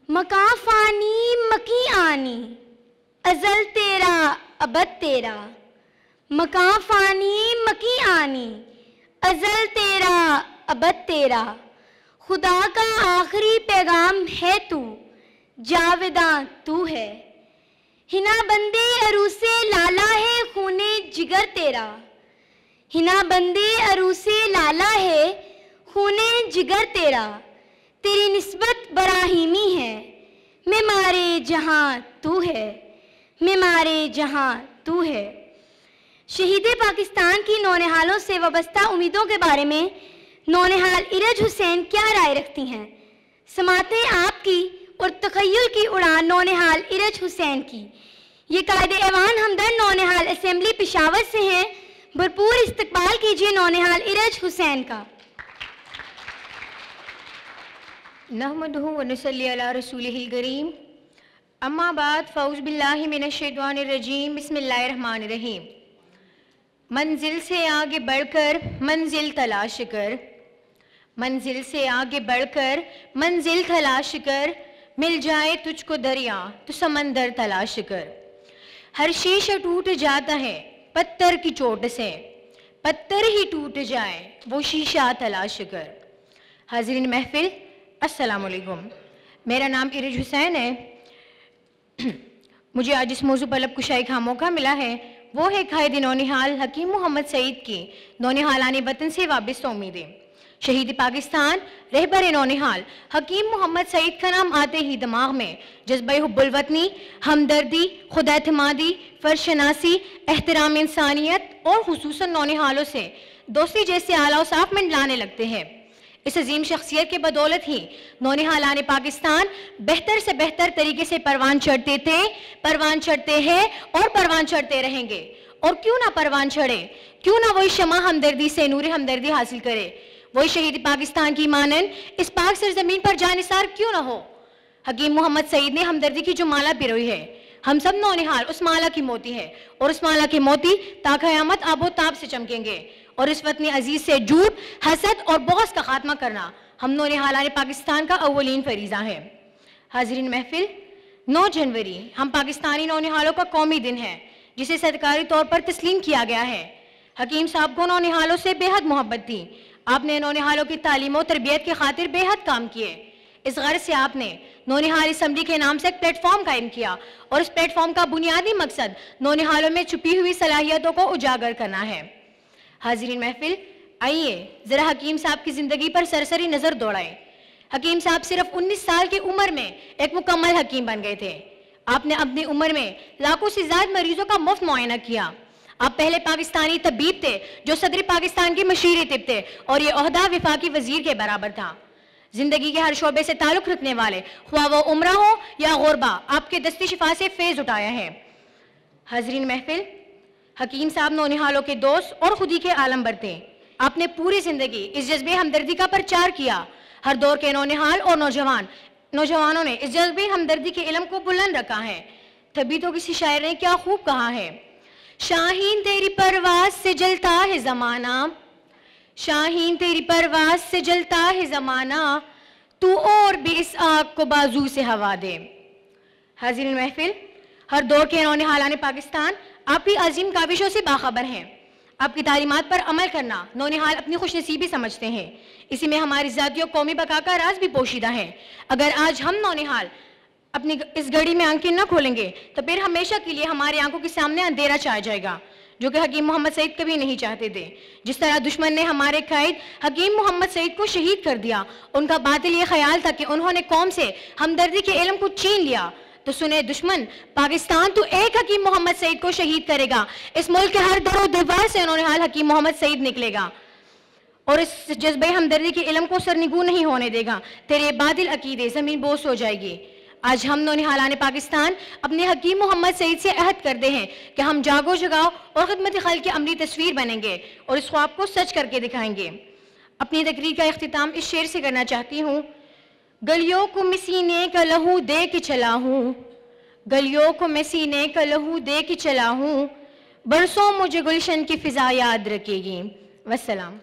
مکاں فانی مکی آنی، ازل تیرا ابد تیرا، مکاں فانی مکی آنی، ازل تیرا ابد تیرا، خدا کا آخری پیغام ہے تو، جاوداں تو ہے، ہنا بندے عروس لالا ہے خون جگر تیرا، ہنا بندے عروس لالا ہے خون جگر تیرا، تیری نسبت براہیمی ہے، معمار جہاں تو ہے، معمار جہاں تو ہے۔ شہید پاکستان کی نونہالوں سے وابستہ امیدوں کے بارے میں نونہال ارج حسین کیا رائے رکھتی ہیں؟ سماعتیں آپ کی اور تخیل کی اڑان نونہال ارج حسین کی۔ یہ قائد ایوان ہمدرد نونہال اسمبلی پشاور سے ہیں، بھرپور استقبال کیجیے نونہال ارج حسین کا۔ نحمدہ و نصلی علی رسولہ الکریم، اما بعد، فاعوذ باللہ من الشیطان الرجیم، بسم اللہ الرحمن الرحیم۔ منزل سے آگے بڑھ کر منزل تلاش کر، منزل سے آگے بڑھ کر منزل تلاش کر، مل جائے تجھ کو دریا تو سمندر تلاش کر، ہر شیشہ ٹوٹ جاتا ہے پتھر کی چوٹ سے، پتھر ہی ٹوٹ جائے وہ شیشہ تلاش کر۔ حاضرین محفل، السلام علیکم، میرا نام ارج حسین ہے۔ مجھے آج اس موضوع پر لب کشائی کا موقع ملا ہے، وہ ہے قائد نونہال حکیم محمد سعید کی نونہالان وطن سے وابستہ امیدیں۔ شہید پاکستان، رہبر نونہال حکیم محمد سعید کا نام آتے ہی دماغ میں جذبہ حب الوطنی، ہمدردی، خود اعتمادی، فرض شناسی، احترام انسانیت اور خصوصاً نونہالوں سے دوستی جیسے اعلیٰ اوصاف منڈلانے لگتے ہیں۔ اس عظیم شخصیت کے بدولت ہی نونہالان پاکستان بہتر سے بہتر طریقے سے پروان چڑھتے تھے، پروان چڑھتے ہیں اور پروان چڑھتے رہیں گے۔ اور کیوں نہ پروان چڑھے، کیوں نہ وہی شمع ہمدردی سے نور ہمدردی حاصل کرے، وہی شہید پاکستان کی مانند اس پاک سرزمین پر جانثار کیوں نہ ہو۔ حکیم محمد سعید نے ہمدردی کی جو مالا پیروئی ہے، ہم سب نونہال اس مالا کی موتی ہے، اور اس مالا کے موتی تا قیامت آب و تاب سے چمکیں گے۔ اور اس وطن عزیز سے جھوٹ، حسد اور بغض کا خاتمہ کرنا ہم نونہالان پاکستان کا اولین فریضہ ہے۔ حاضرین محفل، 9 جنوری ہم پاکستانی نونہالوں کا قومی دن ہے، جسے سرکاری طور پر تسلیم کیا گیا ہے۔ حکیم صاحب کو نونہالوں سے بے حد محبت تھی، آپ نے نونہالوں کی تعلیم و تربیت کی خاطر بے حد کام کیے۔ اس غرض سے آپ نے نونہال اسمبلی کے نام سے ایک پلیٹ فارم قائم کیا، اور اس پلیٹ فارم کا بنیادی مقصد نونہالوں میں چھپی ہوئی صلاحیتوں کو اجاگر کرنا ہے۔ حاضرین محفل، آئیے ذرا حکیم صاحب کی زندگی پر سرسری نظر دوڑائیں۔ حکیم صاحب صرف 19 سال کی عمر میں ایک مکمل حکیم بن گئے تھے۔ آپ نے اپنی عمر میں لاکھوں سے زائد مریضوں کا مفت معائنہ کیا۔ آپ پہلے پاکستانی طبیب تھے جو صدر پاکستان کی مشیر طب تھے، اور یہ عہدہ وفاقی وزیر کے برابر تھا۔ زندگی کے ہر شعبے سے تعلق رکھنے والے، خواہ وہ عمرہ ہو یا غربہ، آپ کے دستی شفا سے فیض اٹھایا ہے۔ حاضرین محفل، حکیم صاحب نونہالوں کے دوست اور خودی کے عالم بر تھے۔ آپ نے پوری زندگی اس جذبے ہمدردی کا پرچار کیا۔ ہر دور کے نونہال اور نوجوانوں نے اس جذبے ہمدردی کے علم کو بلند رکھا ہے۔ تبھی تو کسی شاعر نے کیا خوب کہا ہے، شاہین تیری پرواز سے جلتا ہے زمانہ، شاہین تیری پرواز سے جلتا ہے زمانہ، تو اور بھی اس آگ کو بازو سے ہوا دے۔ حاضرین محفل، ہر دور کے نونہالان پاکستان آپ کی عظیم کاوشوں سے باخبر ہیں۔ آپ کی تعلیمات پر عمل کرنا نونہال اپنی خوش نصیبی سمجھتے ہیں۔ اسی میں ہماری ذاتی و قومی بقا کا راز بھی پوشیدہ ہے۔ اگر آج ہم نونہال اپنی اس گھڑی میں آنکھیں نہ کھولیں گے تو پھر ہمیشہ کے لیے ہماری آنکھوں کے سامنے اندھیرا چھا جائے گا، جو کہ حکیم محمد سعید کبھی نہیں چاہتے تھے۔ جس طرح دشمن نے ہمارے قائد حکیم محمد سعید کو شہید کر دیا، ان کا باطل یہ خیال تھا کہ انہوں نے قوم سے ہمدردی کے علم کو چھین لیا۔ تو سنے دشمن، پاکستان تو ایک حکیم محمد سعید کو شہید کرے گا، اس ملک کے ہر در و دیوار سے نونہال حکیم محمد سعید نکلے گا، اور اس جذبہ ہمدردی کے علم کو سرنگوں نہیں ہونے دے گا۔ تیرے باطل عقیدے زمین بوس ہو جائے گی۔ آج ہم نونہالان پاکستان اپنے حکیم محمد سعید سے عہد کرتے ہیں کہ ہم جاگو جگاؤ اور خدمت خلق کی عملی تصویر بنیں گے اور اس خواب کو سچ کر کے دکھائیں گے۔ اپنی تقریر کا اختتام اس شعر سے کرنا چاہتی ہوں، گلیوں کو میں سینے کا لہو دے کے چلا ہوں، گلیوں کو میں سینے کا لہو دے کے چلا ہوں، برسوں مجھے گلشن کی فضا یاد رکھے گی۔ والسلام۔